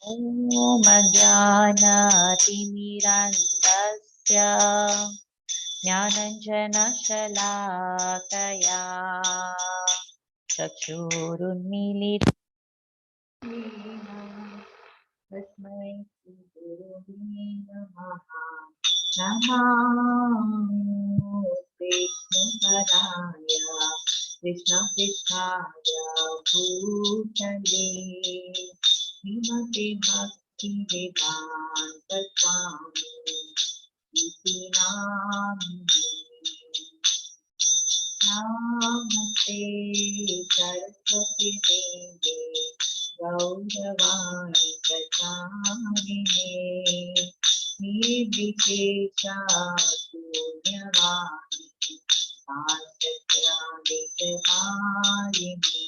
ॐ अज्ञानतिमिरन्धस्य ज्ञानञ्जनशलाकया चक्षुरुन्मीलितं तस्मै श्रीगुरुवे नमः। नमो विष्णुपदाय कृष्णकृष्णाय भूतले श्रीमते भक्तिवेदान्त स्वामी इति नामिने। नमस्ते सरस्वती देवे गौरवाणी प्रचारिणे निर्विशेषा शून्यवादी पारिणे।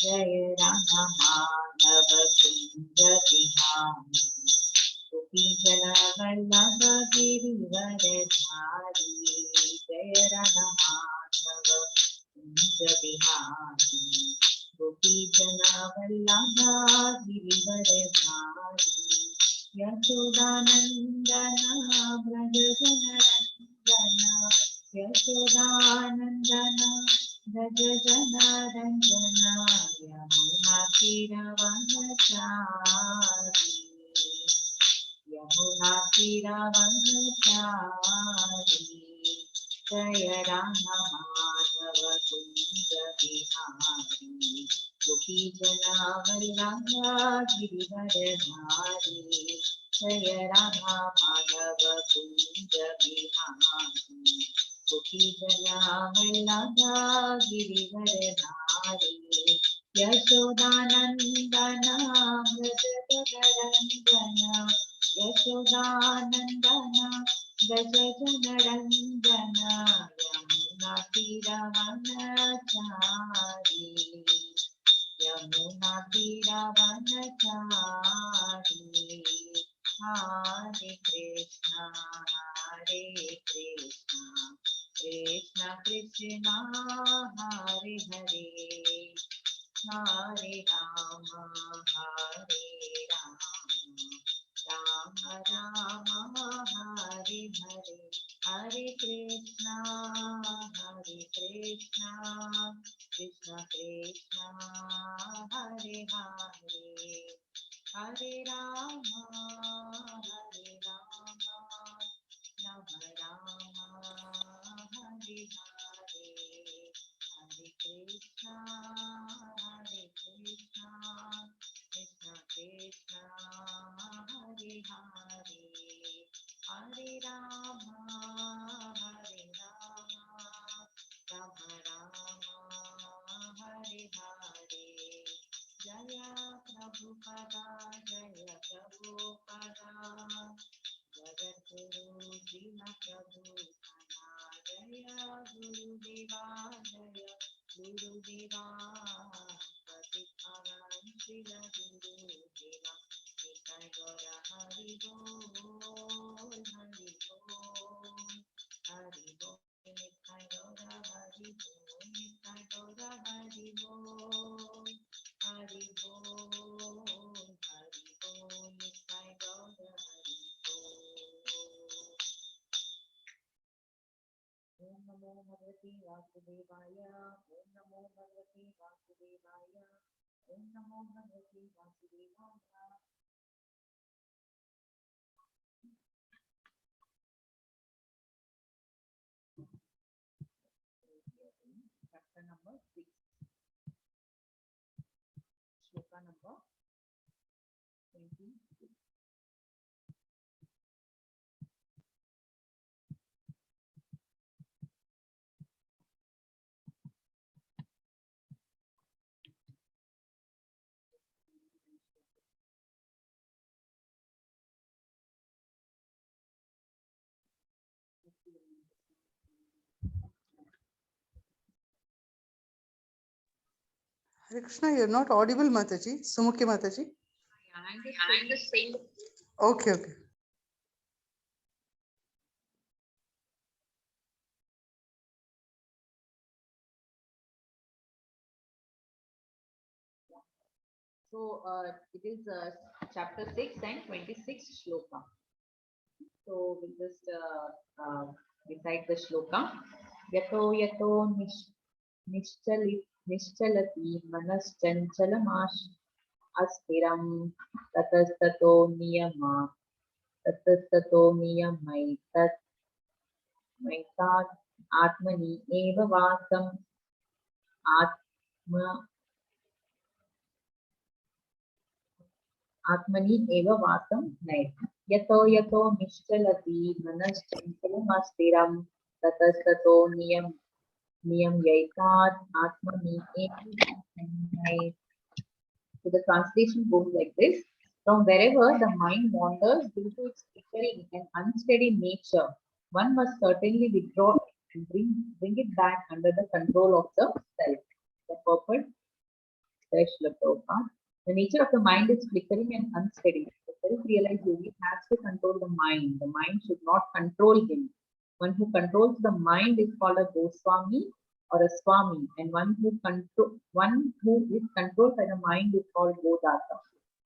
जय राधा माधव कुंज बिहारी गोपीजनवल्लभ गिरिवरधारी। जय राधा माधव कुंज बिहारी गोपीजनवल्लभ गिरिवरधारी। यशोदानन्दन व्रज जनरञ्जन यशोदानन्दन व्रज जनरञ्जन यमुनातीरवनचारि यमुनातीरवनचारि। जय राधा माधव कुंज बिहारी गोपीजनवल्लभ गिरिवरधारी। जय राधा माधव कुंज बिहारी गोपीजनवल्लभ गिरिवरधारी। यशोदानन्दन व्रज जनरञ्जन यशोदानन्दन व्रज जनरञ्जन यमुनातीरवनचारि यमुनातीरवनचारि। हरे कृष्णा कृष्ण कृष्ण हरे हरे हरे राम राम राम हरे हरे। हरे कृष्णा कृष्ण कृष्ण हरे हरे हरे राम राम राम हरे हरे। हरे कृष्णा कृष्ण कृष्ण हरे हरे हरे राम राम राम हरे हरे। जय प्रभुपदा जगद्गुरु श्रील प्रभुपदा। जय गुरुदेवा पतितपावन श्रील गुरुदेवा। निताय गौर हरि बोल हरि बोल हरि बोल। निताय गौर हरि बोल निताय गौर हरि बोल हरि बोल निताय गौर हरि बोल। ओम नमो भगवते वासुदेवाय ओम नमो भगवते वासुदेवाय ओम नमो भगवते वासुदेवाय। Chapter number 6, shloka number 20. Hare Krishna, you're not audible, Mataji. Sumukhi Mataji. I'm the same. Okay, okay. So it is chapter 6 and 26 shloka. So we'll just recite the shloka. Yato yato nischalati manaschanchalamas aspiram tatastato niyama ततस्ततो नियमैतत् आत्मनि एव वासम् आत्म आत्मनि एव वासं नयति यतो यतो निश्चलति मनश्चञ्चलमस्थिरं ततस्ततो नियम्यैतात् आत्मनि एव वासं नयति. So the translation goes like this. From wherever the mind wanders due to its flickering and unsteady nature, one must certainly withdraw and bring it back under the control of the self. The purport, the nature of the mind is flickering and unsteady. The self-realized yogi has to control the mind. The mind should not control him. One who controls the mind is called a Goswami or a Swami, and one who is controlled by the mind is called Godata,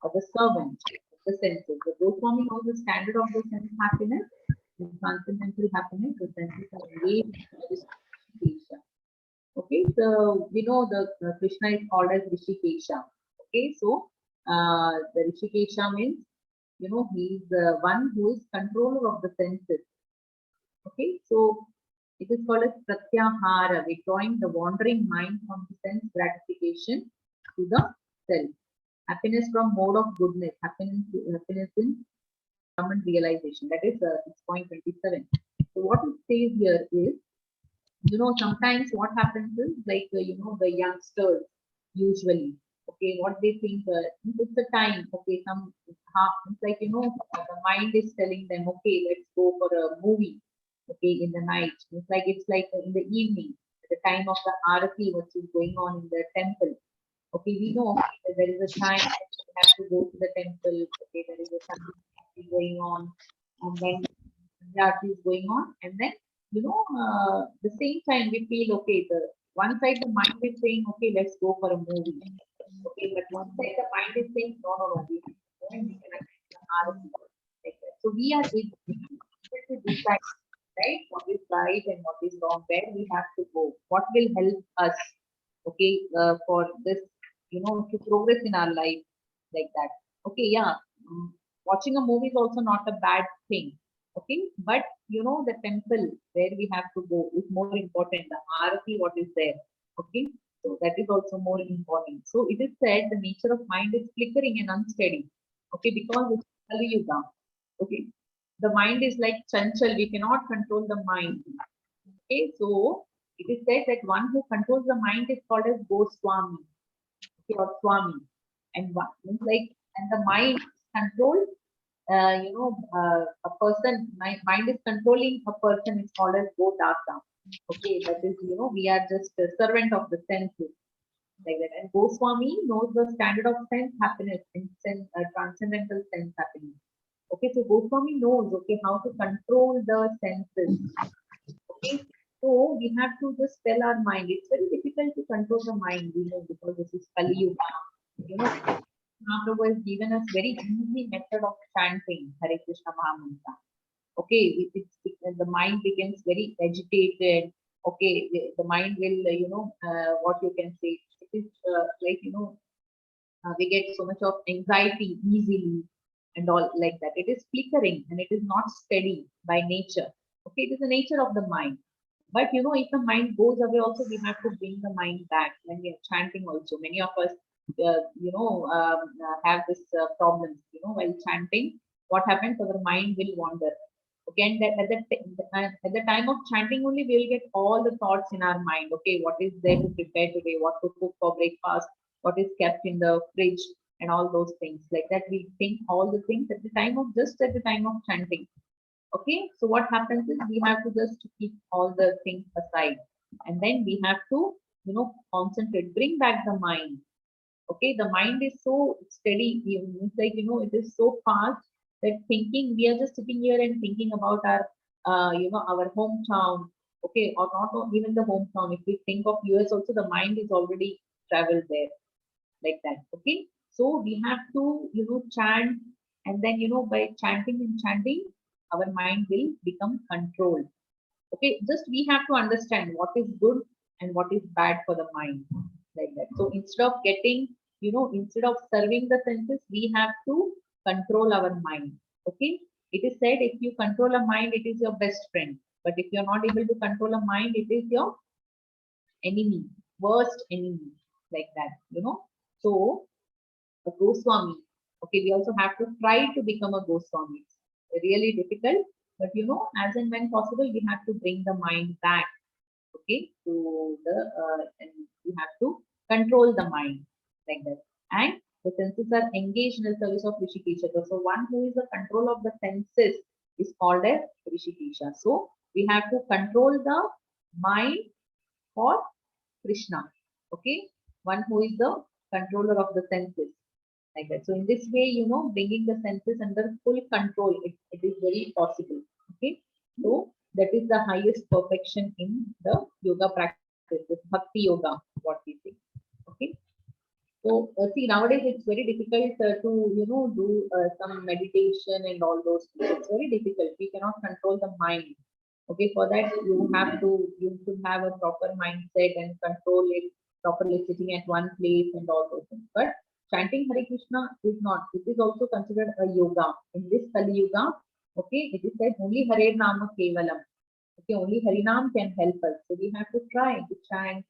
or the servant of the senses. The Goswami knows the standard of the sense happiness, the transcendental happiness. The senses are engaged in this Rishikesha. Okay, so we know the Krishna is called as Rishikesha. Okay, so the Rishikesha means, he is the one who is controller of the senses. Okay, so it is called as pratyahara, withdrawing the wandering mind from the sense gratification to the self. Happiness from mode of goodness, happiness in Brahman realization. That is 6.27. So what it says here is, sometimes what happens is like, the youngsters usually, okay, what they think, it's a time, okay, it's like, the mind is telling them, okay, let's go for a movie, okay, in the night. It's like in the evening, at the time of the arati, what is going on in the temple. Okay, we know that there is a time that we have to go to the temple. Okay, there is a something going on, and then the arati is going on, and then the same time we feel, okay, the one side the mind is saying, okay, let's go for a movie. Okay, but one side the mind is saying, no, we have to go and we can attend the arati. Like that. So we are able to decide, right, what is right and what is wrong, where we have to go, what will help us, okay, for this, to progress in our life, like that. Okay, yeah, watching a movie is also not a bad thing. Okay, but the temple where we have to go is more important. The arati, what is there, okay, so that is also more important. So it is said the nature of mind is flickering and unsteady, okay, because it's Kali Yuga. Okay, the mind is like chanchal, we cannot control the mind. Okay, so it is said that one who controls the mind is called as Goswami, okay, or Swami, and the mind controls, a person. Mind is controlling a person is called as Godata. Okay, that is, we are just a servant of the senses, like that. And Goswami knows the standard of sense happiness and transcendental sense happiness. Okay, so Goswami knows, okay, how to control the senses. Okay, so we have to just tell our mind. It's very difficult to control the mind, because this is Kali Yuga. Mahaprabhu has given us very easy method of chanting Hare Krishna Mahamantra. Okay, the mind becomes very agitated. Okay, the mind will, what you can say, it is like, we get so much of anxiety easily and all like that. It is flickering and it is not steady by nature. Okay, it is the nature of the mind. But if the mind goes away, also we have to bring the mind back when we are chanting. Also, many of us, have this problems. While chanting, what happens? Our mind will wander. Okay, and at the time of chanting only, we will get all the thoughts in our mind. Okay, what is there to prepare today? What to cook for breakfast? What is kept in the fridge? And all those things like that. We think all the things at the time of chanting. Okay, so what happens is we have to just keep all the things aside, and then we have to concentrate, bring back the mind. Okay, the mind is so steady, it's like, it is so fast that thinking, we are just sitting here and thinking about our our hometown. Okay, or not even the hometown. If we think of US also, the mind is already traveled there, like that. Okay, So we have to, chant, and then, by chanting and chanting, our mind will become controlled. Okay, just we have to understand what is good and what is bad for the mind, like that. So instead of getting, instead of serving the senses, we have to control our mind. Okay, it is said if you control a mind, it is your best friend. But if you're not able to control a mind, it is your enemy, worst enemy, like that, So a Goswami. Okay, we also have to try to become a Goswami. It's really difficult, but as and when possible, we have to bring the mind back. Okay, to the and we have to control the mind, like that. And the senses are engaged in the service of Rishikesha. So one who is the control of the senses is called as Rishikesha. So we have to control the mind for Krishna. Okay, one who is the controller of the senses, like that. So in this way, bringing the senses under full control, it is very possible. Okay, so that is the highest perfection in the yoga practice, this bhakti yoga, what we say. Okay, so see, nowadays it's very difficult to do some meditation and all those things. It's very difficult. We cannot control the mind. Okay, for that you should have a proper mindset and control it properly, sitting at one place and all those things. But chanting Hare Krishna is not. It is also considered a yoga. In this Kali Yuga, okay, it is said only Hare Nama Kevalam. Okay, only Harinam can help us. So we have to try to chant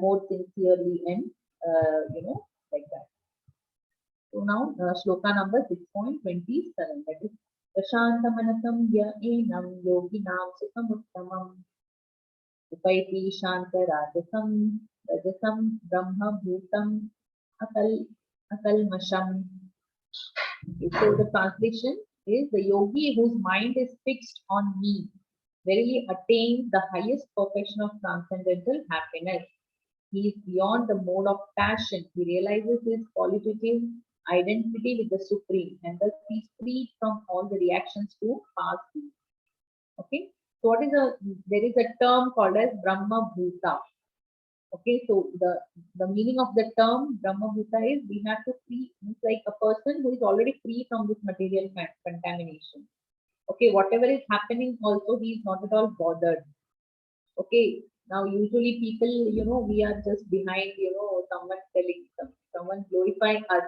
more sincerely and like that. So now shloka number 6.27, that is Prashantamanasam ya enam yoginam sukhamuttamam upaiti shantarajasam rajasam brahma bhutam akalmasham. Okay, so the translation is the yogi whose mind is fixed on me verily attains the highest perfection of transcendental happiness. He is beyond the mode of passion. He realizes his qualitative identity with the Supreme, and thus he is free from all the reactions to past deeds. Okay. So what is there is a term called as Brahma Bhuta. Okay, so the meaning of the term Brahma Bhuta is we have to free, it's like a person who is already free from this material contamination. Okay, whatever is happening also, he is not at all bothered. Okay, now usually people, we are just behind, someone telling someone glorifying us.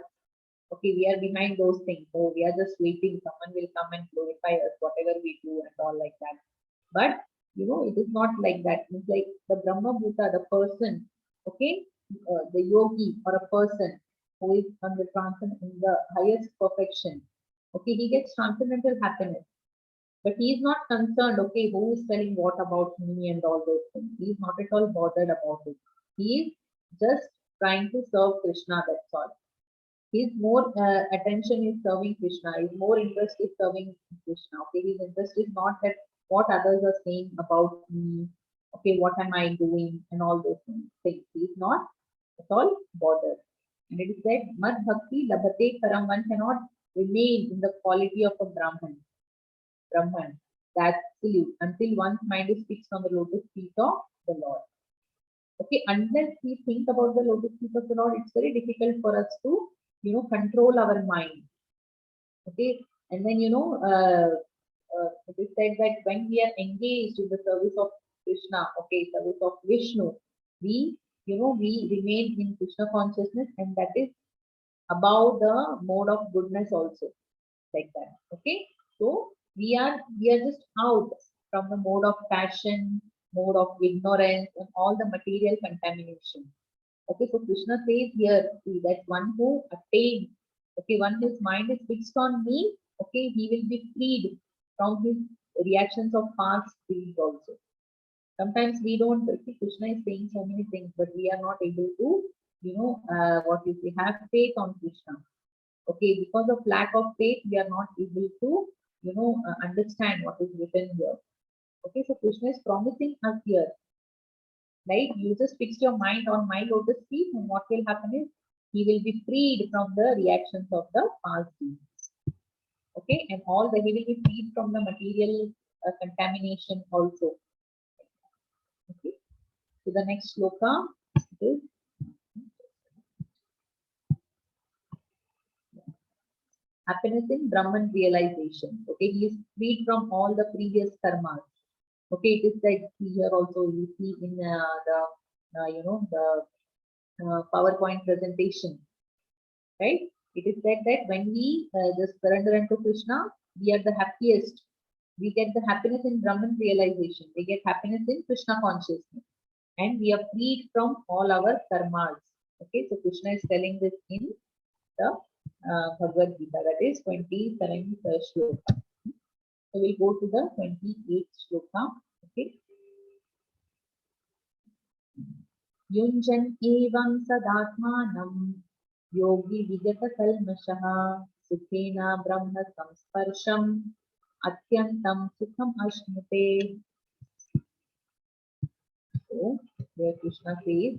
Okay, we are behind those things. So we are just waiting. Someone will come and glorify us, whatever we do and all like that. But, it is not like that. It's like the Brahma Bhuta, the person, okay, the yogi or a person who is on the in the highest perfection. Okay, he gets transcendental happiness. But he is not concerned, okay, who is telling what about me and all those things. He is not at all bothered about it. He is just trying to serve Krishna, that's all. His more attention is serving Krishna. His more interest is serving Krishna. Okay, his interest is not that what others are saying about me. Okay, what am I doing and all those things. He is not at all bothered. And it is said, Mad Bhakti Labhate Karam. One cannot remain in the quality of a Brahman, the absolute, until one's mind is fixed on the lotus feet of the Lord. Okay, unless we think about the lotus feet of the Lord, it's very difficult for us to, control our mind. Okay, and then, it is said that when we are engaged in the service of Krishna, okay, service of Vishnu, we remain in Krishna consciousness, and that is above the mode of goodness also, like that. Okay, so we are just out from the mode of passion, mode of ignorance, and all the material contamination. Okay, so Krishna says here, see, that one who attains, okay, one whose mind is fixed on me, okay, he will be freed from his reactions of past deeds also. Sometimes we don't see Krishna is saying so many things, but we are not able to, what you say, have faith on Krishna. Okay, because of lack of faith, we are not able to, understand what is written here. Okay, so Krishna is promising us here, right? You just fix your mind on my lotus feet, and what will happen is he will be freed from the reactions of the past deeds. Okay, and he will be freed from the material contamination also. Okay, so the next shloka is happiness in Brahman realization. Okay, he is freed from all the previous karmas. Okay, it is like here also you see in the PowerPoint presentation, right? It is said that when we just surrender unto Krishna, we are the happiest. We get the happiness in Brahman realization. We get happiness in Krishna consciousness, and we are freed from all our karmas. Okay, so Krishna is telling this in the Bhagavad Gita, that is 27th shloka. So we'll go to the 28th shloka. Okay. Yunjan evam sadatmanam yogi vigata kalmashaha sukhena brahma samsparsham atyantam sukham ashnute. So there Krishna says,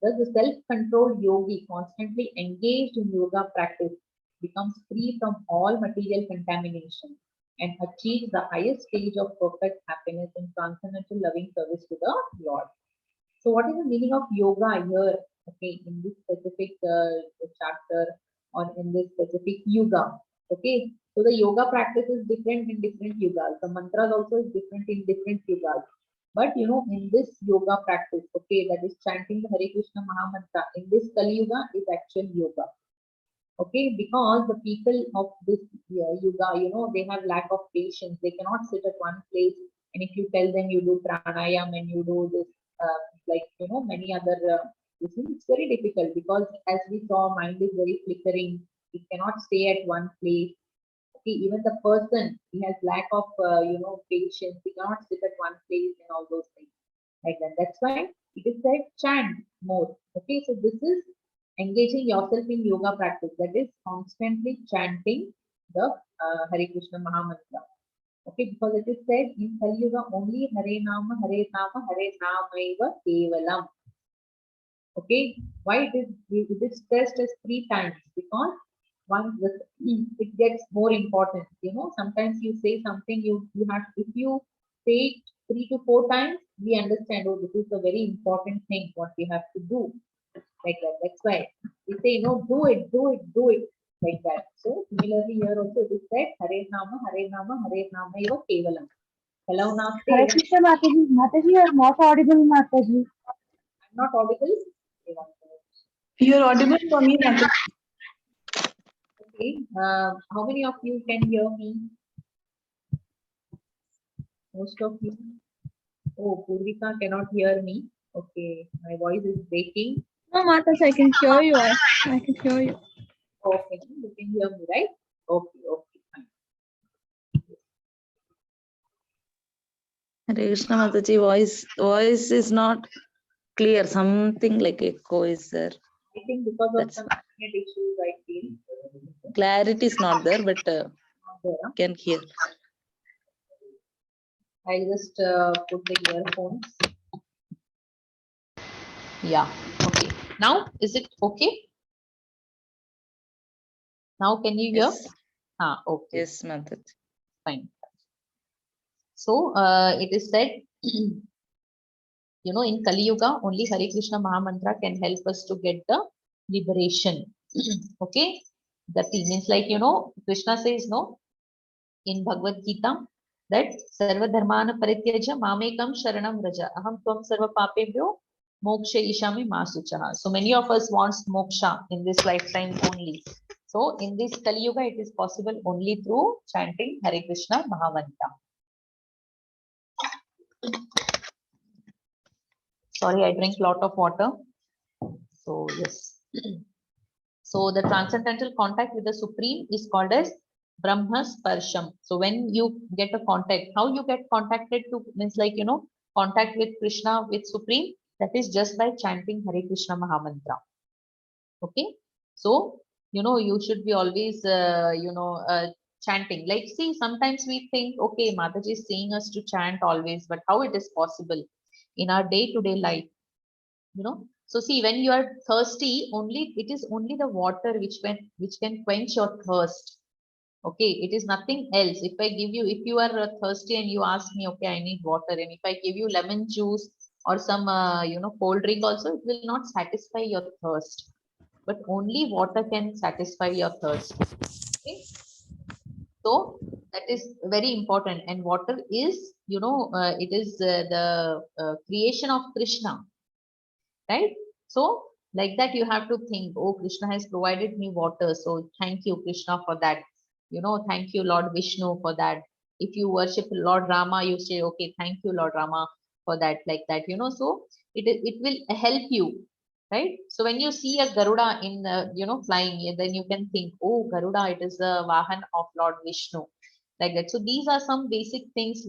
thus the self-controlled yogi constantly engaged in yoga practice becomes free from all material contamination and achieves the highest stage of perfect happiness in transcendental loving service to the Lord. So what is the meaning of yoga here? Okay, in this specific chapter or in this specific yuga. Okay, so the yoga practice is different in different yugas. The mantras also is different in different yugas. But in this yoga practice, okay, that is chanting the Hare Krishna Mahamantra in this Kali Yuga is actual yoga. Okay, because the people of this yuga, they have lack of patience. They cannot sit at one place, and if you tell them you do pranayam and you do this, many other, it's very difficult because as we saw, mind is very flickering. It cannot stay at one place. Okay, even the person, he has lack of, patience. He cannot sit at one place and all those things like that. That's why it is said chant more. Okay, so this is engaging yourself in yoga practice. That is constantly chanting the Hare Krishna Mahamantra. Okay, because it is said in Kali Yuga only Hare Nama, Hare Nama, Hare Namaiva Kevalam. Okay, why it is stressed as 3 times? Because once it gets more important. Sometimes you say something, you have, if you say it 3 to 4 times, we understand, oh, this is a very important thing what we have to do, like that. That's why we say, do it, do it, do it, like that. So similarly here also it is said Hare Nama, Hare Nama, Hare Nama Eva Kevalam. Hello, Hare Namaste. Krishna Mataji. Mataji, you are not audible, Mataji. I'm not audible. You are audible for me, Mataji. Okay. How many of you can hear me? Most of you. Oh, Purvika cannot hear me. Okay, my voice is breaking. No, Mataji, I can hear you. I can hear you. Okay, you can hear me, right? Okay, okay, fine. Hare Krishna Mataji, voice is not clear. Something like echo is there. I think because of That's some internet issues, I feel. clarity is not there, but Not there, huh? can hear. I just put the earphones. Yeah, okay. Now, is it okay? Now, can you hear? Yes, Okay, yes, Mataji. fine. So, it is said, in Kali Yuga, only Hare Krishna Mahamantra can help us to get the liberation. Okay, that means like, Krishna says, no, in Bhagavad Gita, that Sarva Dharmana Parityaja Mamekam Sharanam Raja Aham Tvam Sarva Papebhyo Moksha Ishami Masuchaha. So many of us wants moksha in this lifetime only. So in this Kali Yuga, it is possible only through chanting Hare Krishna Mahamantra. Sorry, I drink a lot of water. So yes. So the transcendental contact with the Supreme is called as Brahma Sparsham. So when you get a contact, how you get contacted to, means like, contact with Krishna, with Supreme, that is just by chanting Hare Krishna Mahamantra. Okay. So, you should be always, chanting. Like, see, sometimes we think, okay, Mataji is saying us to chant always, but how it is possible in our day-to-day life? So see, when you are thirsty, it is only the water which can quench your thirst. Okay, it is nothing else. If you are thirsty and you ask me, okay, I need water, and if I give you lemon juice or some cold drink also, it will not satisfy your thirst. but only water can satisfy your thirst. Okay, so that is very important. And water is, it is the creation of Krishna, right? So like that, you have to think, oh, Krishna has provided me water, so thank you, Krishna, for that. Thank you, Lord Vishnu, for that. If you worship Lord Rama, you say, okay, thank you, Lord Rama, for that, like that. So it will help you, right? So when you see a Garuda in flying, then you can think, oh, Garuda, it is the Vahan of Lord Vishnu, like that. So these are some basic things,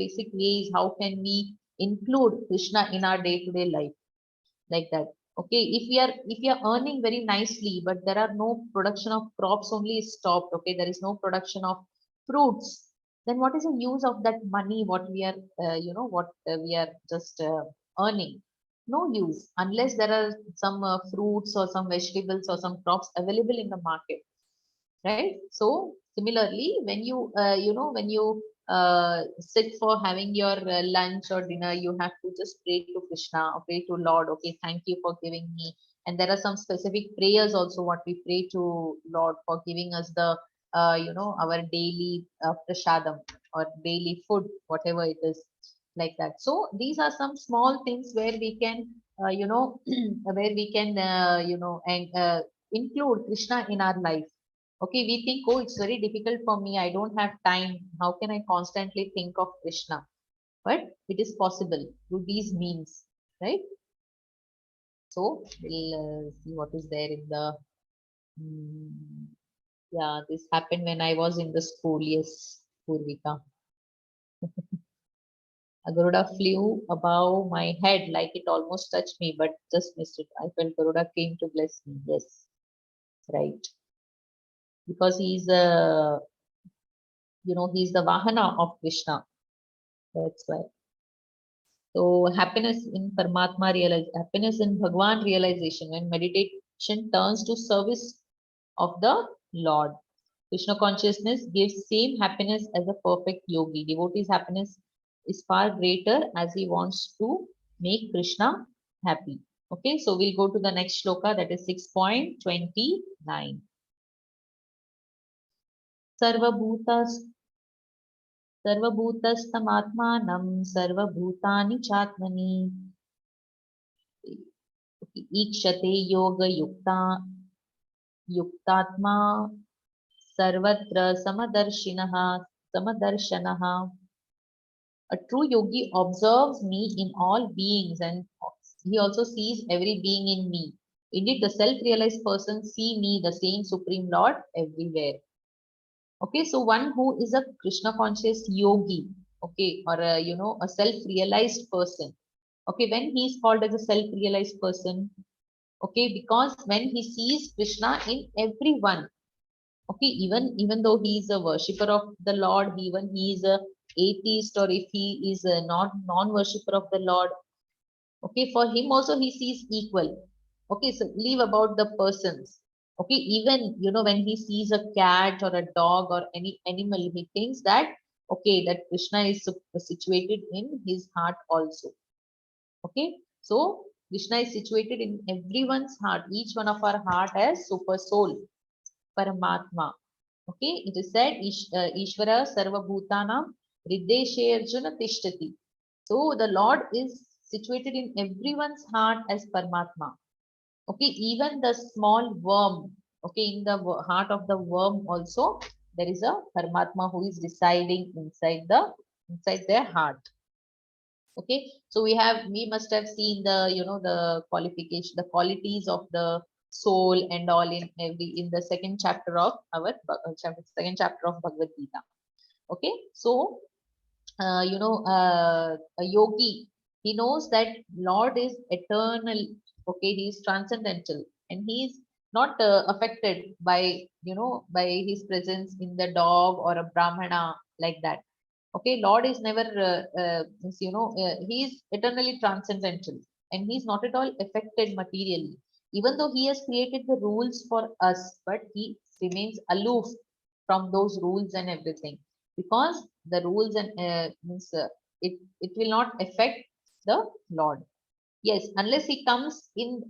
basic ways how can we include Krishna in our day-to-day life, like that. Okay, if we are earning very nicely, but there are no production of crops, only is stopped. Okay, there is no production of fruits, then what is the use of that money, what we are we are just earning? No use, unless there are some fruits or some vegetables or some crops available in the market, right? So similarly, when you when you sit for having your lunch or dinner, you have to just pray to Krishna or pray to Lord. Okay, thank you for giving me. And there are some specific prayers also what we pray to Lord for giving us the our daily prasadam or daily food, whatever it is, like that. So these are some small things where we can where we can include Krishna in our life. Okay, we think, oh, it's very difficult for me, I don't have time, how can I constantly think of Krishna? But it is possible through these means, right? So we'll see what is there in the mm, yeah, this happened when I was in the school. Yes, Purvika. A Garuda flew above my head like it almost touched me, but just missed it. I felt Garuda came to bless me. Yes, right. Because he's he's the Vahana of Krishna. That's why. So happiness in Paramatma happiness in Bhagwan realization, when meditation turns to service of the Lord. Krishna consciousness gives same happiness as a perfect yogi. Devotee's happiness is far greater as he wants to make Krishna happy. Okay, so we'll go to the next shloka, that is 6.29. Sarvabhutas सर्वभूतस्थमात्मानं सर्वभूतानि चात्मनि ईक्षते योगयुक्ता युक्तात्मा सर्वत्र समदर्शनः. A true yogi observes me in all beings, and he also sees every being in me. Indeed, the self-realized person see me, the same Supreme Lord, everywhere. Okay, so one who is a Krishna conscious yogi, okay, or a self-realized person. Okay, when he is called as a self-realized person, okay, because when he sees Krishna in everyone, okay, even though he is a worshipper of the Lord, even he is a atheist, or if he is a not non-worshipper of the Lord, okay, for him also he sees equal. Okay, so leave about the persons. Okay, even when he sees a cat or a dog or any animal, he thinks that okay, that Krishna is situated in his heart also. Okay, so Krishna is situated in everyone's heart, each one of our heart as super soul, Paramatma. Okay, it is said Ishvara Sarva Bhutanam Riddeshe Arjuna Tishtati. So the Lord is situated in everyone's heart as Paramatma. Okay, even the small worm, okay, in the heart of the worm also there is a Paramatma who is residing inside their heart. Okay, so we must have seen the the qualification, the qualities of the soul and all in the second chapter of our second chapter of Bhagavad Gita. Okay, so a yogi, he knows that Lord is eternal. Okay, he is transcendental, and he is not affected by by his presence in the dog or a brahmana, like that. Okay, Lord is never he is eternally transcendental, and he is not at all affected materially, even though he has created the rules for us, but he remains aloof from those rules and everything, because the rules and means it will not affect the Lord. Yes, unless he comes in,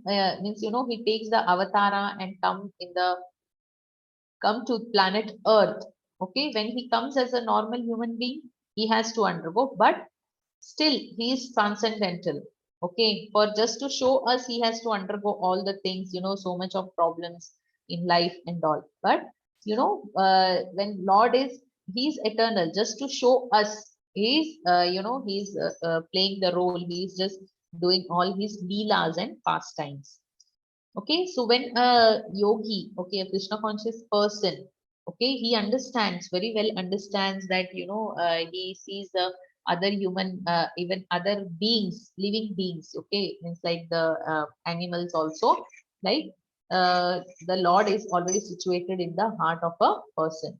means, you know, he takes the avatara and come to planet Earth. Okay, when he comes as a normal human being, he has to undergo, but still he is transcendental. Okay, for just to show us, he has to undergo all the things, you know, so much of problems in life and all. But you know, when Lord is, he's eternal, just to show us, he's, you know, he's playing the role, he's just doing all his leelas and pastimes. Okay, so when a yogi, okay, a Krishna conscious person, okay, he understands, very well understands that, you know, he sees the other human, even other beings, living beings, okay, means like the animals also, like the Lord is already situated in the heart of a person.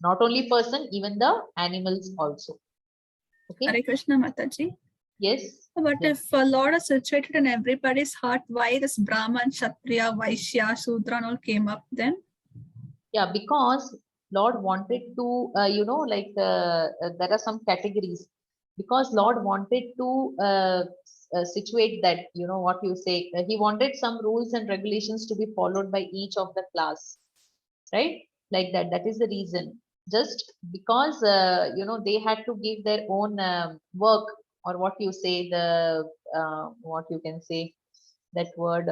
Not only person, even the animals also. Okay, Hare Krishna Mataji. yes. But Yes. if Lord is situated in everybody's heart, why this Brahman, Kshatriya, Vaishya, Sudra and all came up then? Yeah, because Lord wanted to, you know, like there are some categories. Because Lord wanted to situate that, you know, what you say, he wanted some rules and regulations to be followed by each of the class, right? Like that. That is the reason. Just because, you know, they had to give their own work, or what you say, what you can say, that word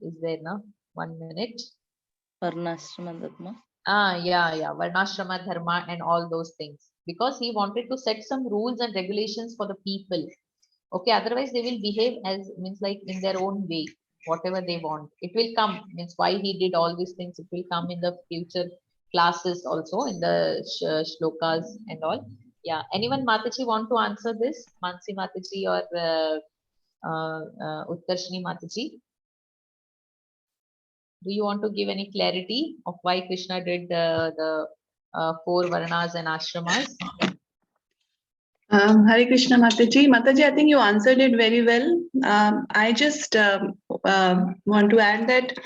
is there now? 1 minute. Varnashrama dharma. Yeah, Varnashrama Dharma and all those things. Because he wanted to set some rules and regulations for the people. Okay, otherwise they will behave as, means like in their own way, whatever they want. It will come, means why he did all these things, it will come in the future classes also, in the shlokas and all. Yeah, anyone, Mataji, want to answer this? Mansi Mataji or Utkarshini Mataji? Do you want to give any clarity of why Krishna did the 4 varnas and ashramas? Hare Krishna Mataji. Mataji, I think you answered it very well. I just want to add that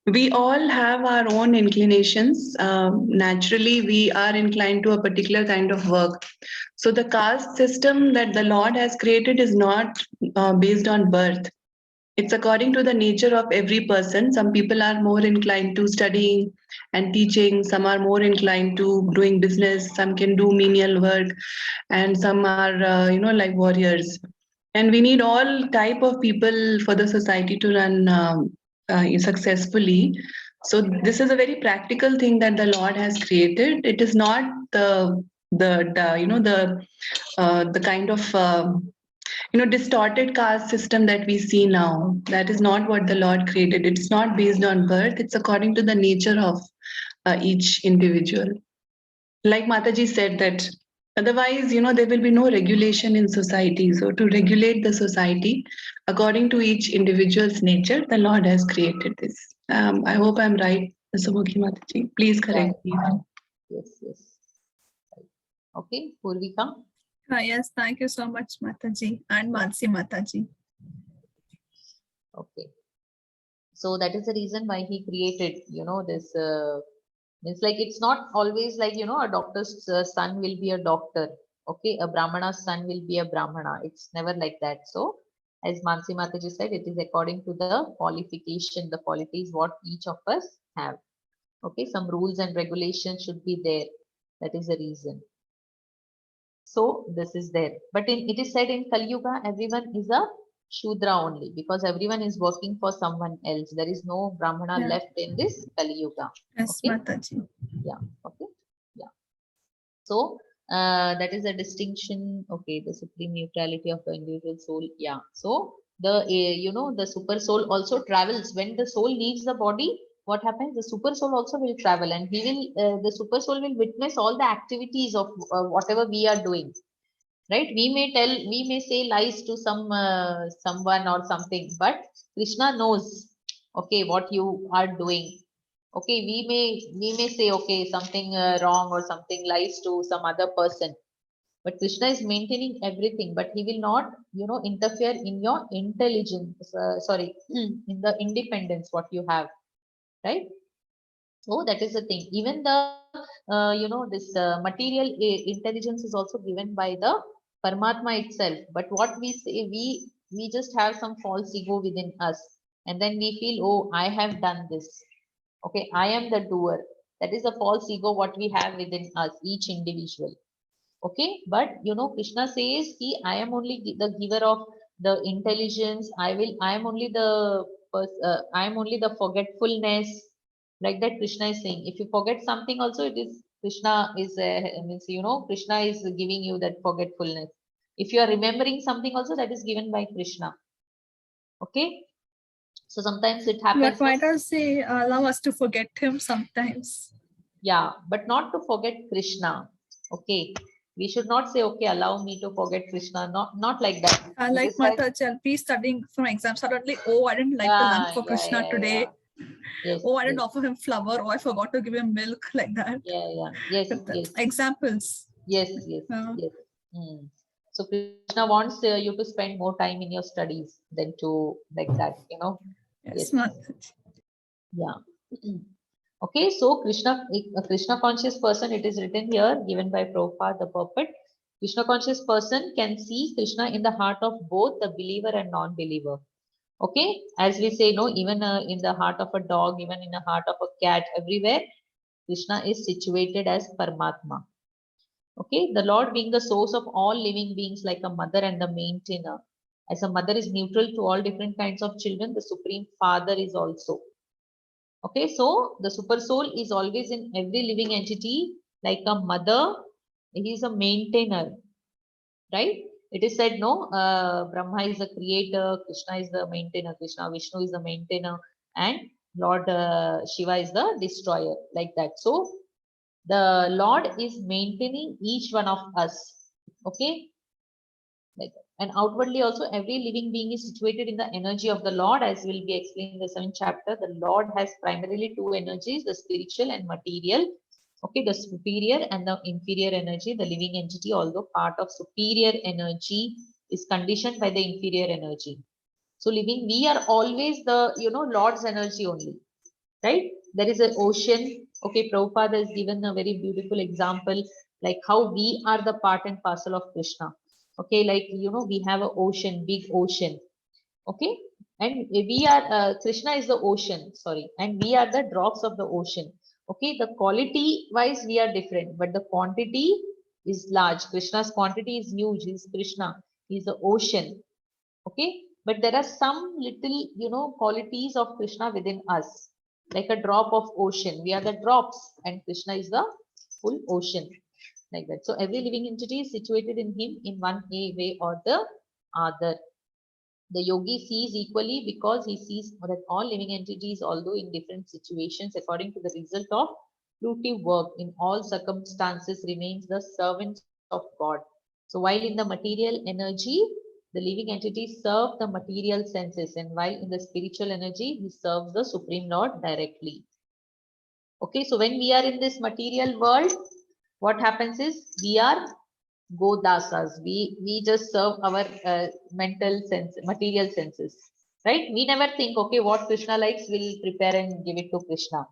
we all have our own inclinations. Naturally, we are inclined to a particular kind of work. So the caste system that the Lord has created is not based on birth. It's according to the nature of every person. Some people are more inclined to studying and teaching. Some are more inclined to doing business. Some can do menial work, and some are, like warriors. And we need all type of people for the society to run successfully. So this is a very practical thing that the Lord has created. It is not the kind of distorted caste system that we see now. That is not what the Lord created. It's not based on birth. It's according to the nature of each individual. Like Mataji said, that otherwise, there will be no regulation in society. So to regulate the society according to each individual's nature, the Lord has created this. I hope I'm right, Sumukhi Mataji. Please correct me. Yes. Okay, Purvika. Yes, thank you so much, Mataji and Mansi Mataji. Okay. So that is the reason why he created, this, it's like, it's not always like, a doctor's son will be a doctor. Okay, a Brahmana's son will be a Brahmana. It's never like that. So as Mansi Mataji said, it is according to the qualification, the qualities what each of us have. Okay, some rules and regulations should be there. That is the reason. So this is there. But it is said in Kali Yuga, everyone is a Shudra only, because everyone is working for someone else. There is no Brahmana left in this Kali Yuga. Yes, Okay? Mataji. Yeah. Okay. Yeah. So that is a distinction. Okay, the supreme neutrality of the individual soul. Yeah. So the the super soul also travels. When the soul leaves the body, what happens? The super soul also will travel, and he will. The super soul will witness all the activities of whatever we are doing. Right? We may say lies to someone or something, but Krishna knows. Okay, what you are doing. Okay, we may say, okay, something wrong or something lies to some other person, but Krishna is maintaining everything, but he will not interfere in your intelligence, in the independence what you have, right? So that is the thing. Even the this material intelligence is also given by the Paramatma itself. But what we say, we we just have some false ego within us, and then we feel, oh, I have done this. Okay, I am the doer. That is a false ego what we have within us, each individual. Okay, but Krishna says, I am only the giver of the intelligence. I am only the I am only the forgetfulness. Like that, Krishna is saying, if you forget something also, it is Krishna is means Krishna is giving you that forgetfulness. If you are remembering something also, that is given by Krishna. Okay, so sometimes it happens. But why does he allow us to forget him sometimes? Yeah, but not to forget Krishna. Okay, we should not say, okay, allow me to forget Krishna. Not like that. It Like is like, Mataji, I'll be studying for exam. Suddenly, oh, I didn't like the lunch for Krishna today. Yes, Oh, I didn't yes, offer him flower. Oh, I forgot to give him milk, like that. yes, That's yes, examples. yes, yes, Uh, yes. Hmm. So Krishna wants you to spend more time in your studies than to like that, yes, Yes, Mataji. yeah. Okay, so a Krishna conscious person, it is written here, given by Prabhupada, the purport. Krishna conscious person can see Krishna in the heart of both the believer and non-believer. Okay, as we say, no, even in the heart of a dog, even in the heart of a cat, everywhere, Krishna is situated as Paramatma. Okay, the Lord being the source of all living beings, like a mother and the maintainer. As a mother is neutral to all different kinds of children, the Supreme Father is also. Okay, so the super soul is always in every living entity, like a mother. He is a maintainer, right? It is said, no, Brahma is the creator, Krishna is the maintainer, Krishna, Vishnu is the maintainer, and Lord Shiva is the destroyer, like that. So the Lord is maintaining each one of us. Okay, like that. And outwardly also, every living being is situated in the energy of the Lord, as will be explained in the 7th chapter. The Lord has primarily two energies, the spiritual and material. Okay, the superior and the inferior energy, the living entity, although part of superior energy, is conditioned by the inferior energy. So living, we are always the, Lord's energy only, right? There is an ocean. Okay, Prabhupada has given a very beautiful example, like how we are the part and parcel of Krishna. Okay, like, we have an ocean, big ocean. Okay, and we are, Krishna is the ocean, sorry, and we are the drops of the ocean. Okay, the quality wise, we are different, but the quantity is large. Krishna's quantity is huge. He's Krishna. He's the ocean. Okay, but there are some little, qualities of Krishna within us, like a drop of ocean. We are the drops, and Krishna is the full ocean, like that. So every living entity is situated in him in one way or the other. The yogi sees equally because he sees that all living entities, although in different situations, according to the result of fruitive work in all circumstances, remains the servants of God. So while in the material energy, the living entities serve the material senses, and while in the spiritual energy, he serves the Supreme Lord directly. Okay, so when we are in this material world, what happens is we are Godasas. We just serve our mental sense, material senses, right? We never think, okay, what Krishna likes, we'll prepare and give it to Krishna.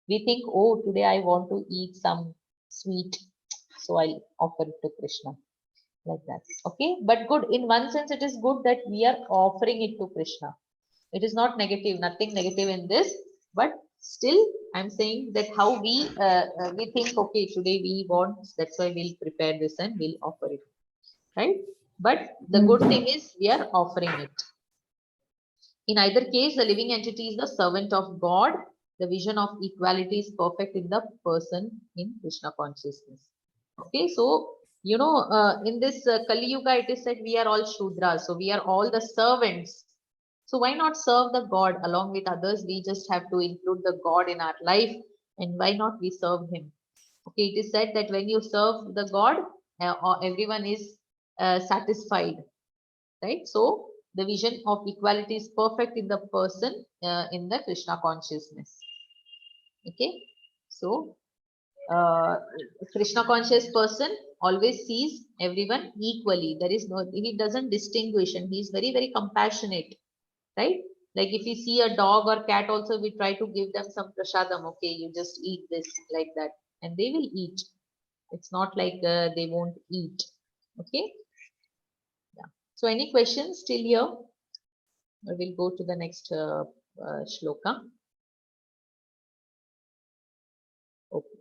We think, oh, today I want to eat some sweet, so I'll offer it to Krishna, like that. Okay, but good, in one sense, it is good that we are offering it to Krishna. It is not negative, nothing negative in this, but still I'm saying that how we think, okay, today we want, that's why we'll prepare this and we'll offer it, right? But the good thing is we are offering it. In either case, the living entity is the servant of God. The vision of equality is perfect in the person in Krishna consciousness. Okay, so in this Kali Yuga, it is said we are all Shudras, so we are all the servants. So why not serve the God along with others? We just have to include the God in our life, and why not we serve Him? Okay, it is said that when you serve the God, everyone is satisfied, right? So the vision of equality is perfect in the person in the Krishna consciousness. Okay, so Krishna conscious person always sees everyone equally. There is no, he doesn't distinguish, and he is very, very compassionate, right? Like if we see a dog or cat also, we try to give them some prasadam. Okay, you just eat this, like that, and they will eat. It's not like they won't eat. Okay. So any questions till here? Or we'll go to the next shloka. Okay.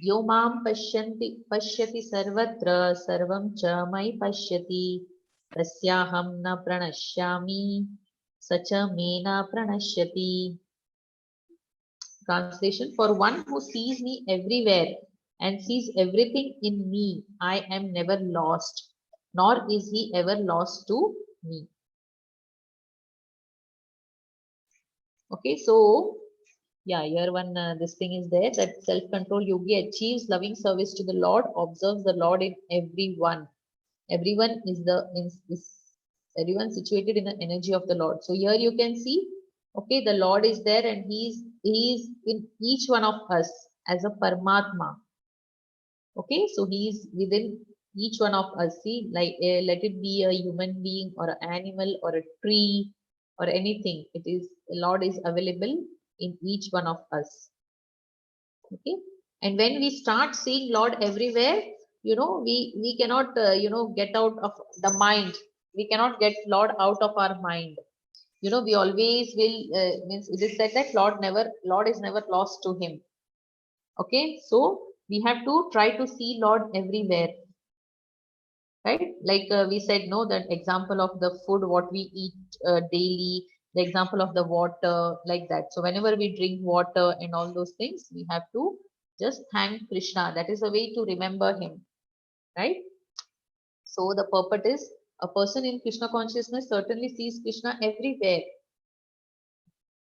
Yo mam pashyati sarvatra sarvam cha mai pashyati tasyaham na pranashyami sacha me na pranashyati. Translation: for one who sees me everywhere and sees everything in me, I am never lost, nor is he ever lost to me. Okay, so yeah, here one this thing is there, that self-control yogi achieves loving service to the Lord, observes the Lord in everyone. Everyone is everyone situated in the energy of the Lord. So here you can see, okay, the Lord is there and he is in each one of us as a Paramatma. Okay, so he is within each one of us. See, like let it be a human being or an animal or a tree or anything. It is, Lord is available in each one of us. Okay, and when we start seeing Lord everywhere, we cannot get out of the mind. We cannot get Lord out of our mind. We always will, means it is said that Lord is never lost to him. Okay, so we have to try to see Lord everywhere, right? Like we said, no, that example of the food what we eat daily, the example of the water, like that. So whenever we drink water and all those things, we have to just thank Krishna. That is a way to remember him, right? So the purport is, a person in Krishna consciousness certainly sees Krishna everywhere,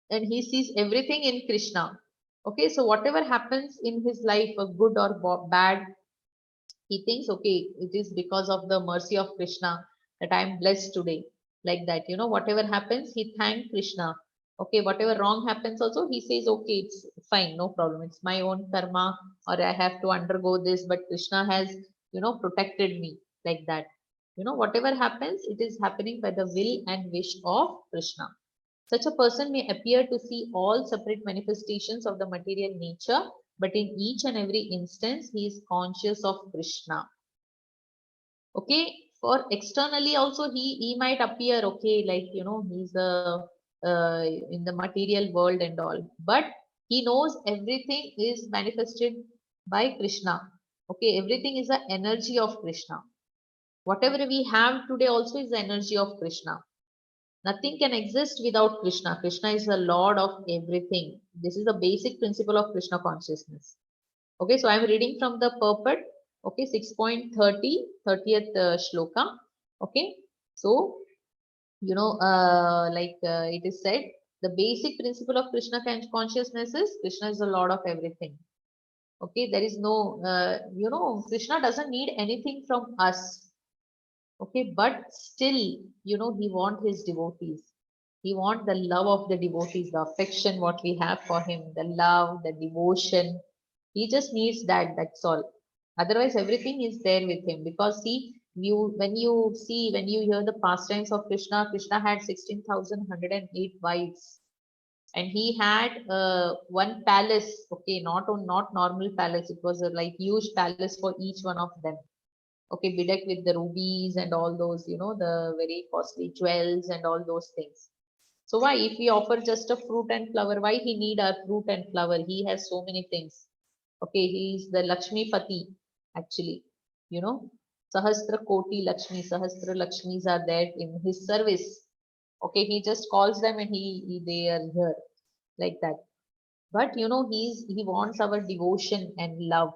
and he sees everything in Krishna. Okay, so whatever happens in his life, good or bad, he thinks, okay, it is because of the mercy of Krishna that I am blessed today. Like that, whatever happens, he thanks Krishna. Okay, whatever wrong happens also, he says, okay, it's fine, no problem. It's my own karma, or I have to undergo this, but Krishna has, protected me, like that. Whatever happens, it is happening by the will and wish of Krishna. Such a person may appear to see all separate manifestations of the material nature, but in each and every instance, he is conscious of Krishna. Okay, for externally also, he might appear, okay, like, he's in the material world and all, but he knows everything is manifested by Krishna. Okay, everything is the energy of Krishna. Whatever we have today also is the energy of Krishna. Nothing can exist without Krishna. Krishna is the Lord of everything. This is the basic principle of Krishna consciousness. Okay, so I am reading from the purport. Okay, 6.30, 30th shloka. Okay, so, it is said, the basic principle of Krishna consciousness is Krishna is the Lord of everything. Okay, there is no, Krishna doesn't need anything from us. Okay, but still, he wants his devotees. He wants the love of the devotees, the affection what we have for him, the love, the devotion. He just needs that, that's all. Otherwise, everything is there with him. Because see, when you hear the pastimes of Krishna, Krishna had 16,108 wives. And he had one palace, okay, not normal palace. It was a like huge palace for each one of them. Okay, bedecked with the rubies and all those, the very costly jewels and all those things. So why, if we offer just a fruit and flower, why he need our fruit and flower? He has so many things. Okay, he is the Lakshmi Pati, actually. Sahasra Koti Lakshmi, Sahasra Lakshmis are there in his service. Okay, he just calls them and they are here, like that. But he wants our devotion and love.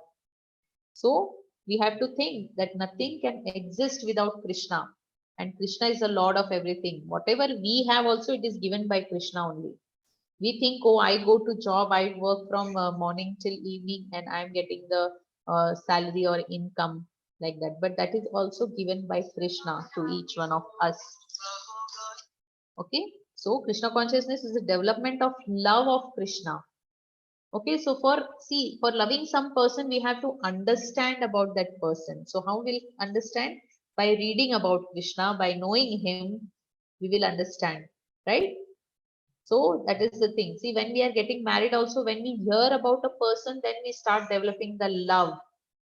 So we have to think that nothing can exist without Krishna, and Krishna is the Lord of everything. Whatever we have also, it is given by Krishna only. We think, oh, I go to job, I work from morning till evening and I'm getting the salary or income, like that. But that is also given by Krishna to each one of us. Okay, so Krishna consciousness is the development of love of Krishna. Okay, so for loving some person, we have to understand about that person. So how will understand? By reading about Krishna, by knowing him, we will understand, right? So that is the thing. See, when we are getting married also, when we hear about a person, then we start developing the love,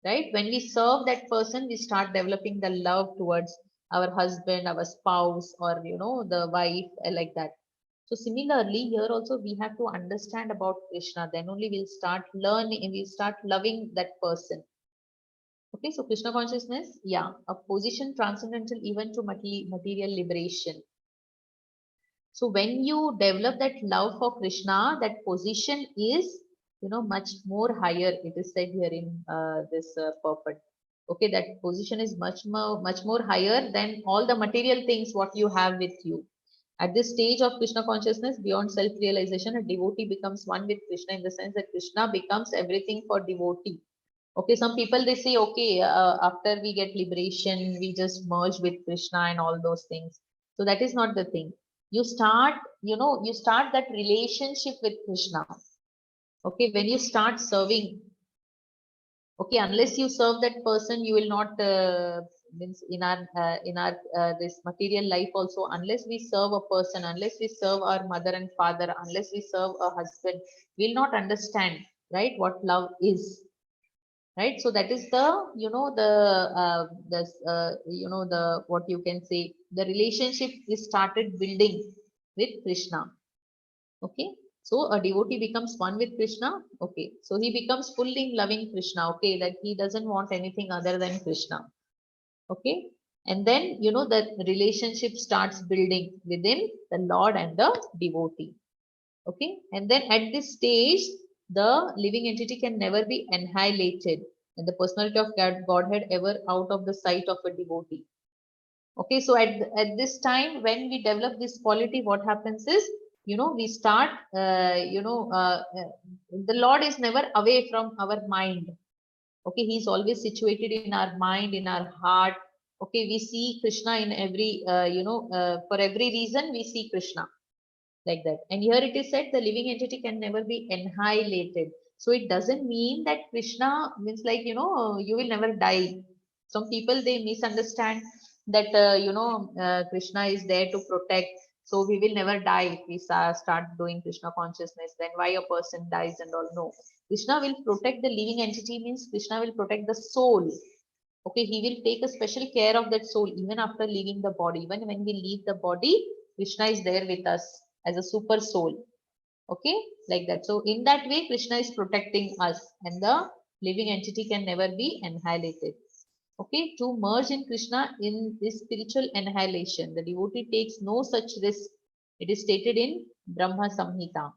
right? When we serve that person, we start developing the love towards our husband, our spouse, or the wife, like that. So similarly, here also we have to understand about Krishna. Then only we'll start learning and we'll start loving that person. Okay, so Krishna consciousness, yeah, a position transcendental even to material liberation. So when you develop that love for Krishna, that position is, much more higher. It is said here in this purport. Okay, that position is much more higher than all the material things what you have with you. At this stage of Krishna consciousness, beyond self-realization, a devotee becomes one with Krishna in the sense that Krishna becomes everything for devotee. Okay, some people they say, okay, after we get liberation, we just merge with Krishna and all those things. So that is not the thing. You start, you start that relationship with Krishna. Okay, when you start serving, okay, unless you serve that person, you will not means in our this material life also, unless we serve a person, unless we serve our mother and father, unless we serve a husband, we'll not understand, right, what love is, right? So that is the the what you can say, the relationship is started building with Krishna. Okay, so a devotee becomes one with Krishna. Okay, so he becomes fully loving Krishna. Okay, that he doesn't want anything other than Krishna. Okay, and then the relationship starts building within the Lord and the devotee. Okay, and then at this stage, the living entity can never be annihilated, and the personality of Godhead ever out of the sight of a devotee. Okay, so at this time, when we develop this quality, what happens is, we start, the Lord is never away from our mind. Okay, he's always situated in our mind, in our heart. Okay, we see Krishna in every, for every reason we see Krishna, like that. And here it is said the living entity can never be annihilated. So it doesn't mean that Krishna means like, you will never die. Some people, they misunderstand that, Krishna is there to protect. So we will never die if we start doing Krishna consciousness. Then why a person dies and all? No. Krishna will protect the living entity means Krishna will protect the soul. Okay, he will take a special care of that soul even after leaving the body. Even when we leave the body, Krishna is there with us as a super soul. Okay, like that. So in that way, Krishna is protecting us and the living entity can never be annihilated. Okay, to merge in Krishna in this spiritual annihilation, the devotee takes no such risk. It is stated in Brahma Samhita.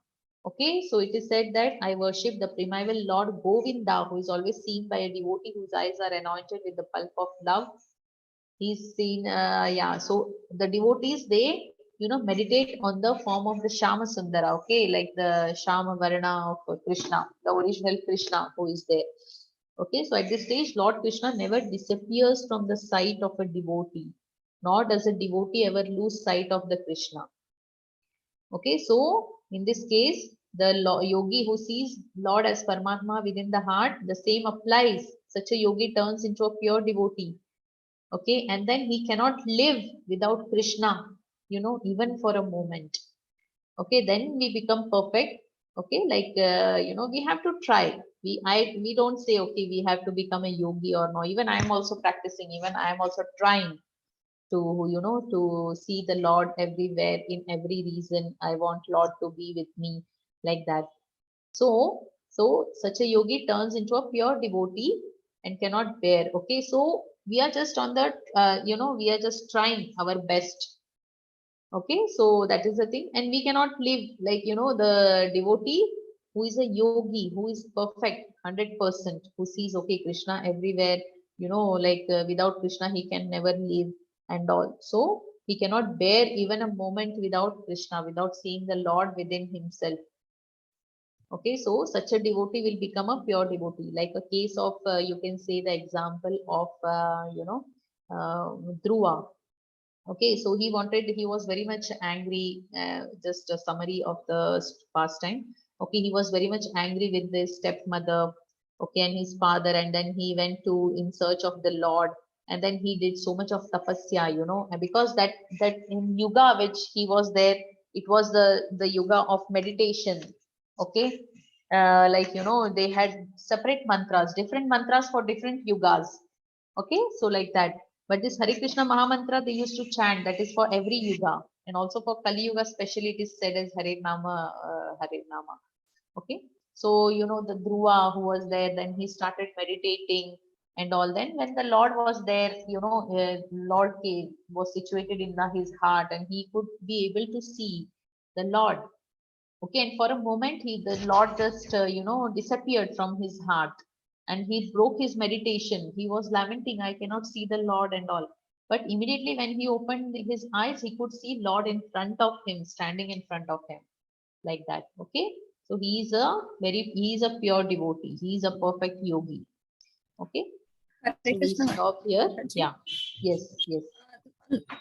Okay, so it is said that I worship the primeval Lord Govinda, who is always seen by a devotee whose eyes are anointed with the pulp of love. He's seen, yeah. So the devotees, they, meditate on the form of the Shama Sundara, okay, like the Shama Varna of Krishna, the original Krishna who is there. Okay, so at this stage, Lord Krishna never disappears from the sight of a devotee, nor does a devotee ever lose sight of the Krishna. Okay, so in this case, the yogi who sees Lord as Paramatma within the heart, the same applies. Such a yogi turns into a pure devotee. Okay, and then he cannot live without Krishna, even for a moment. Okay, then we become perfect. Okay, like we have to try. We don't say, okay, we have to become a yogi or no. Even I am also practicing, even I am also trying to to see the Lord everywhere, in every reason. I want Lord to be with me, like that. So such a yogi turns into a pure devotee and cannot bear. Okay, so we are just on the we are just trying our best. Okay, so that is the thing, and we cannot live like the devotee who is a yogi, who is perfect 100%, who sees, okay, Krishna everywhere, like without Krishna he can never live and all. So he cannot bear even a moment without Krishna, without seeing the Lord within himself. Okay, so such a devotee will become a pure devotee, like a case of, you can say the example of, Dhruva. Okay, so he was very much angry, just a summary of the past time. Okay, he was very much angry with his stepmother, okay, and his father, and then he went to in search of the Lord, and then he did so much of tapasya, and because that in yuga which he was there, it was the yuga of meditation. Okay, like they had separate mantras, different mantras for different yugas. Okay, so like that. But this Hare Krishna Mahamantra they used to chant. That is for every yuga, and also for Kali Yuga, especially it is said as Hare Nama, Hare Nama. Okay, so you know the Dhruva who was there, then he started meditating and all. Then when the Lord was there, you know, Lord was situated in his heart, and he could be able to see the Lord. Okay, and for a moment, the Lord just you know disappeared from his heart, and he broke his meditation. He was lamenting, "I cannot see the Lord" and all. But immediately when he opened his eyes, he could see Lord in front of him, standing in front of him, like that. Okay, so he is a pure devotee. He is a perfect yogi. Okay, Hare so we Krishna. stop here. Mataji. Yeah, yes.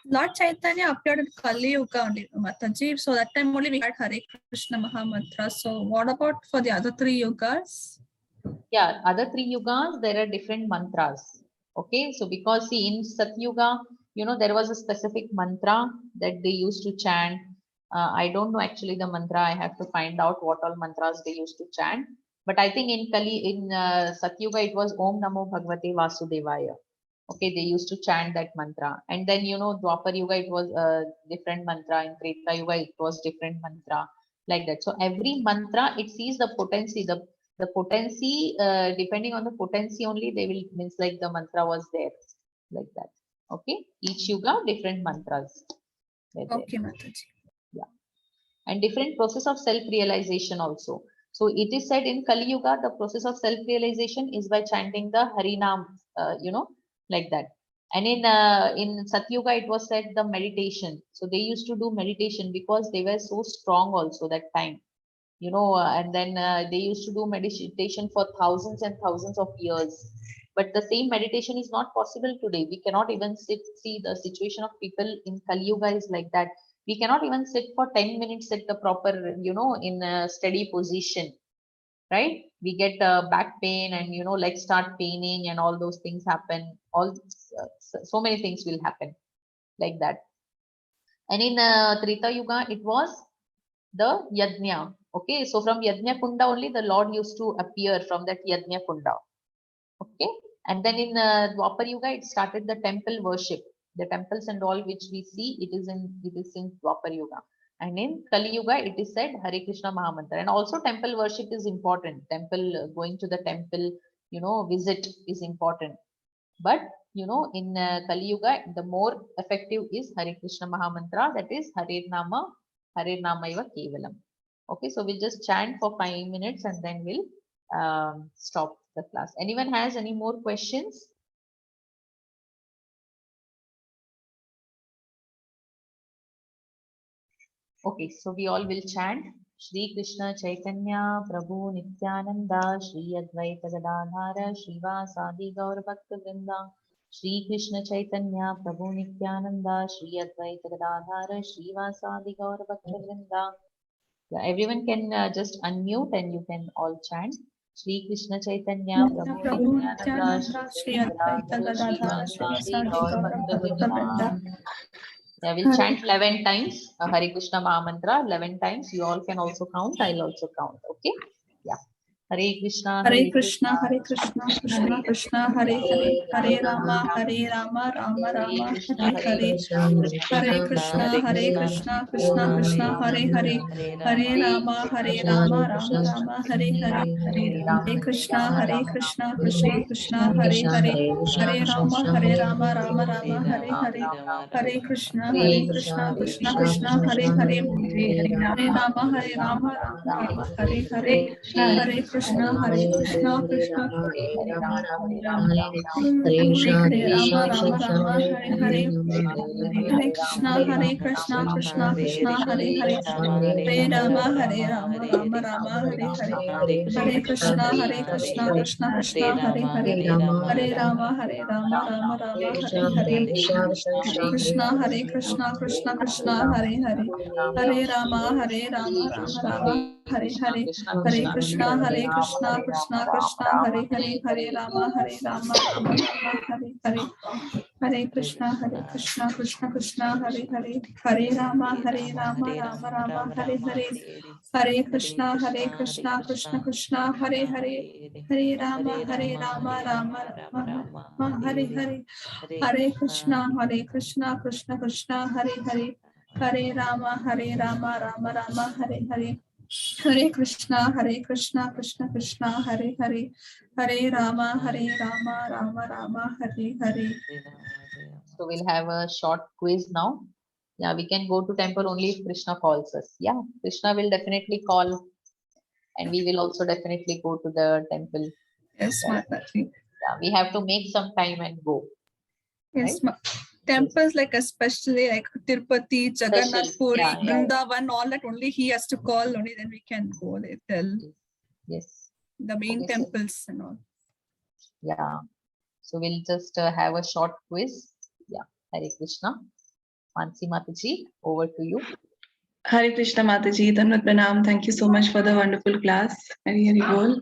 Lord Chaitanya appeared in Kali Yuga only, Mataji. So that time only we had Hare Krishna Mahamantra. So what about for the other 3 yugas? Yeah, other 3 yugas, there are different mantras. Okay, so because see in Satyuga, you know, there was a specific mantra that they used to chant. I don't know actually the mantra. I have to find out what all mantras they used to chant. But I think in Satyuga, it was Om Namo Bhagavate Vasudevaya. Okay, they used to chant that mantra. And then, you know, Dwapar Yuga, it was a different mantra. In Treta Yuga, it was different mantra, like that. So every mantra, it sees the potency, the potency, depending on the potency only, they will means like the mantra was there, like that. Okay, each yuga, different mantras were there. Okay, Mataji. Yeah, and different process of self-realization also. So it is said in Kali Yuga, the process of self-realization is by chanting the Harinam, you know, like that. And in Satyuga, it was said the meditation. So they used to do meditation because they were so strong also that time, you know, and then they used to do meditation for thousands and thousands of years. But the same meditation is not possible today. We cannot even see the situation of people in Kali Yuga is like that. We cannot even sit for 10 minutes at the proper, you know, in a steady position, right? We get back pain and, you know, legs start paining and all those things happen. So many things will happen like that. And in Treta Yuga, it was the Yajna. Okay, so from Yajna Kunda only the Lord used to appear from that Yajna Kunda. Okay, and then in Dwapar Yuga, it started the temple worship. The temples and all which we see, it is in Dwapar Yuga. And in Kali Yuga, it is said Hare Krishna Mahamantra. And also temple worship is important. Temple, going to the temple, you know, visit is important. But, you know, in Kali Yuga, the more effective is Hare Krishna Mahamantra. That is Hare Nama Iva Kevalam. Okay, so we'll just chant for 5 minutes and then we'll stop the class. Anyone has any more questions? Okay, so we all will chant. Shri Krishna Chaitanya Prabhu Nityananda Shri Advaita Gadadhara Srivasadi Gaur Bhakta Vrinda Shri Krishna Chaitanya Prabhu Nityananda Shri Advaita Gadadhara Srivasadi Gaur Bhakta Vrinda. Yeah, everyone can just unmute and you can all chant. Shri Krishna Chaitanya Prabhu Nityananda Shri Advaita Gadadhara Srivasadi Gaur Bhakta Vrinda. Yeah, we'll chant 11 times Hare Krishna Mahamantra, 11 times. You all can also count. I'll also count. Okay. Yeah. Hare Krishna, Hare Krishna, Hare Krishna, Krishna Krishna, Hare Hare, Hare Rama, Rama Rama, Hare Hare. Hare Krishna, Krishna Krishna, Hare Hare, Hare Rama, Rama Rama, Hare Hare. Hare Krishna, Krishna Krishna, Hare Hare, Hare Rama, Rama Rama, Hare Hare. Hare Krishna, Krishna Krishna, Hare Hare, Hare Rama, Rama Rama, Hare Hare. Hare Krishna, Krishna Krishna, Hare Rama, Hare Rama, Rama Hare Hare. Hare Krishna, Krishna Krishna, Hare Hare. Hare Rama, Rama Hare Hare. Hare Krishna, Krishna Krishna, Hare Hare. Hare Rama, Rama Hare Hare. Hare Krishna, Krishna Krishna, Hare Hare. Hare Rama, Rama Rama, Hare Hare, Krishna Hare Krishna, Krishna, Hare Rama, Krishna, Hare Krishna Rama, Krishna, Rama Hare Rama, Hare, Hare Rama, Hare Rama, Rama Rama, Hare Hare, Hare Krishna, Krishna Krishna, Hare Hare, Hare Rama, Rama Rama, Hare Hare, Hare Krishna, Krishna Krishna, Hare Hare, Hare Rama, Rama Rama, Hare Hare, Hare Krishna, Krishna Krishna, Hare Hare, Hare Rama, Rama Rama, Hare Hare, Hare Krishna, Krishna Krishna, Hare Hare, Hare Rama, Rama Rama, Hare Hare. So we'll have a short quiz now. Yeah, we can go to temple only if Krishna calls us. Yeah, Krishna will definitely call, and we will also definitely go to the temple. Yes, Mataji. Yeah, we have to make some time and go. Yes, Right? temples like especially like Tirupati, Jagannath Special. Puri, Yeah, yeah. Vrindavan, all that only he has to call, only then we can go. They tell Yes. the main Okay, so- temples and all. Yeah. So we'll just have a short quiz. Yeah. Hare Krishna. Mansi Mataji, over to you. Hare Krishna Mataji, Tanvat Pranam. Thank you so much for the wonderful class. Hare Bol.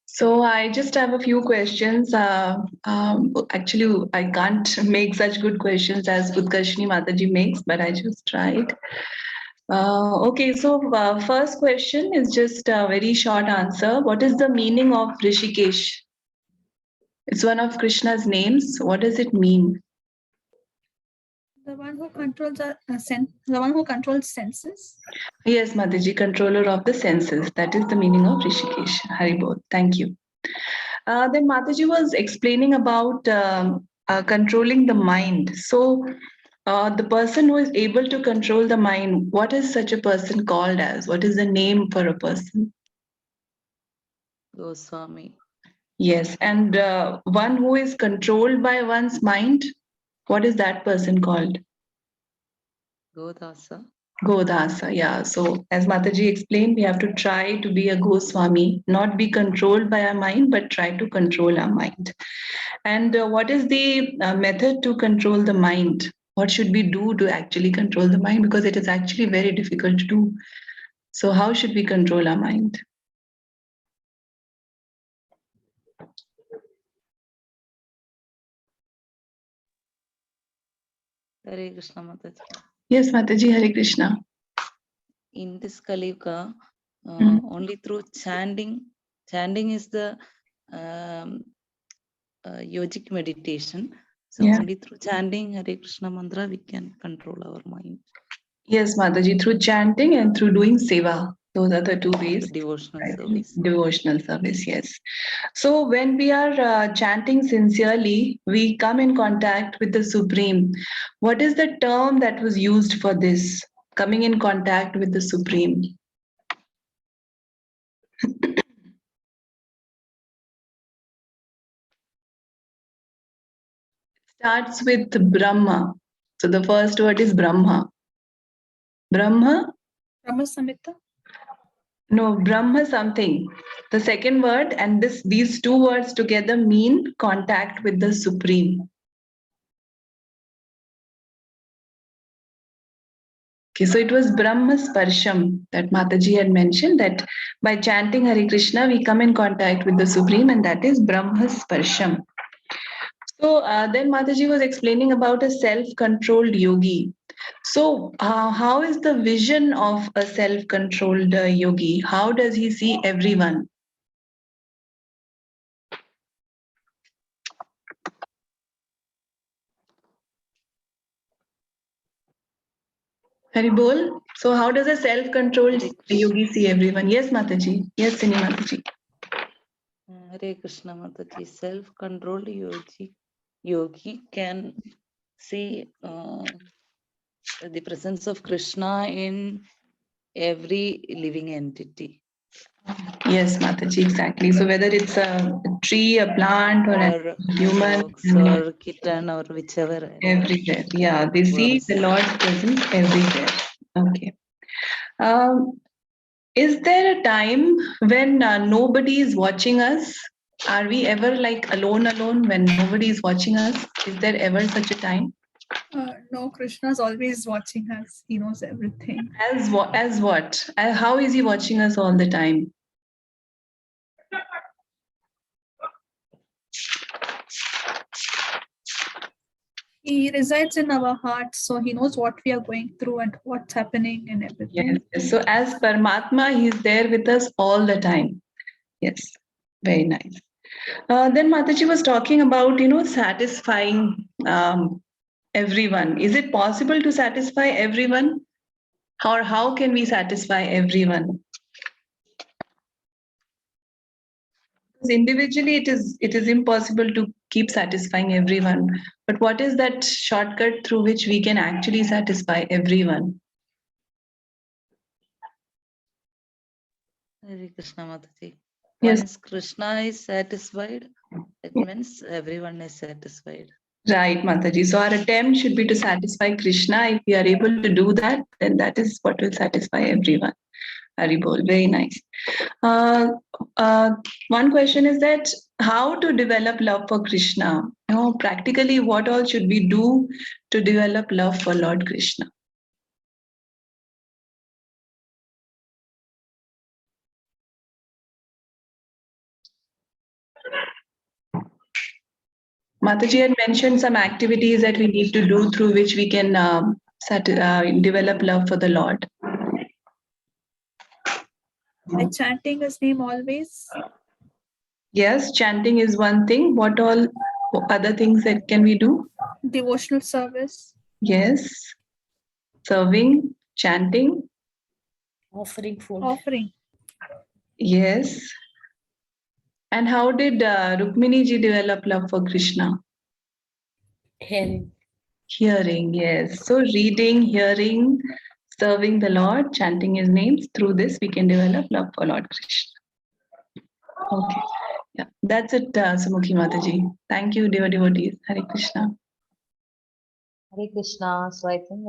So I just have a few questions. Actually, I can't make such good questions as Utkarshini Mataji makes, but I just tried. Okay, so first question is just a very short answer. What is the meaning of Rishikesh? It's one of Krishna's names. What does it mean? The one who controls the one who controls senses. Yes, Mataji, controller of the senses. That is the meaning of Rishikesh. Haribol. Thank you. Then Mataji was explaining about controlling the mind. So the person who is able to control the mind, what is such a person called as? What is the name for a person? Goswami. Yes, and one who is controlled by one's mind, what is that person called? Godasa. Godasa, yeah. So as Mataji explained, we have to try to be a Goswami, not be controlled by our mind, but try to control our mind. And what is the method to control the mind? What should we do to actually control the mind? Because it is actually very difficult to do. So how should we control our mind? Hare Krishna Mataji. Yes, Mataji, Hare Krishna. In this Kali Yuga, Mhm. only through chanting is the yogic meditation. So Yeah. only through chanting Hare Krishna mantra we can control our mind. Yes, Mataji, through chanting and through doing seva. Those are the two ways. Devotional Right. service. Devotional service, yes. So when we are chanting sincerely, we come in contact with the Supreme. What is the term that was used for this? Coming in contact with the Supreme. Starts with Brahma. So the first word is Brahma. Brahma? Brahma Samhita. No, Brahma something. The second word and these two words together mean contact with the Supreme. Okay, so it was Brahma Sparsham that Mataji had mentioned, that by chanting Hare Krishna, we come in contact with the Supreme, and that is Brahma Sparsham. So then Mataji was explaining about a self-controlled yogi. So how is the vision of a self-controlled yogi? How does he see everyone? Haribol. So how does a self-controlled yogi see everyone? Yes, Mataji. Yes, Sini Mataji. Hare Krishna Mataji, self-controlled yogi can see the presence of Krishna in every living entity. Yes, Mataji, exactly. So whether it's a tree, a plant, or a human, dogs or kitten or whichever. everywhere. Yeah, they see the Lord's presence everywhere. Okay. Is there a time when nobody is watching us? Are we ever like alone when nobody is watching us? Is there ever such a time? No, Krishna is always watching us. He knows everything. As what? As what? How is he watching us all the time? He resides in our hearts, so he knows what we are going through and what's happening and everything. Yes. So as Paramatma, he's there with us all the time. Yes. Very nice. Then Mataji was talking about, satisfying everyone. Is it possible to satisfy everyone? Or how can we satisfy everyone? Because individually, it is impossible to keep satisfying everyone. But what is that shortcut through which we can actually satisfy everyone? Hare Krishna Mataji. Yes. Once Krishna is satisfied, it means everyone is satisfied. Right, Mataji. So our attempt should be to satisfy Krishna. If we are able to do that, then that is what will satisfy everyone. Haribol, very nice. One question is that how to develop love for Krishna? Practically, what all should we do to develop love for Lord Krishna? Mataji had mentioned some activities that we need to do through which we can develop love for the Lord. By chanting his name always. Yes, chanting is one thing. What all other things that can we do? Devotional service. Yes, serving, chanting. Offering food. Offering. Yes. And how did Rukmini ji develop love for Krishna? Hearing. Hearing, yes. So reading, hearing, serving the Lord, chanting his names. Through this, we can develop love for Lord Krishna. Okay. Yeah, that's it, Sumukhi Mataji. Thank you, dear devotees. Hare Krishna. Hare Krishna. So I think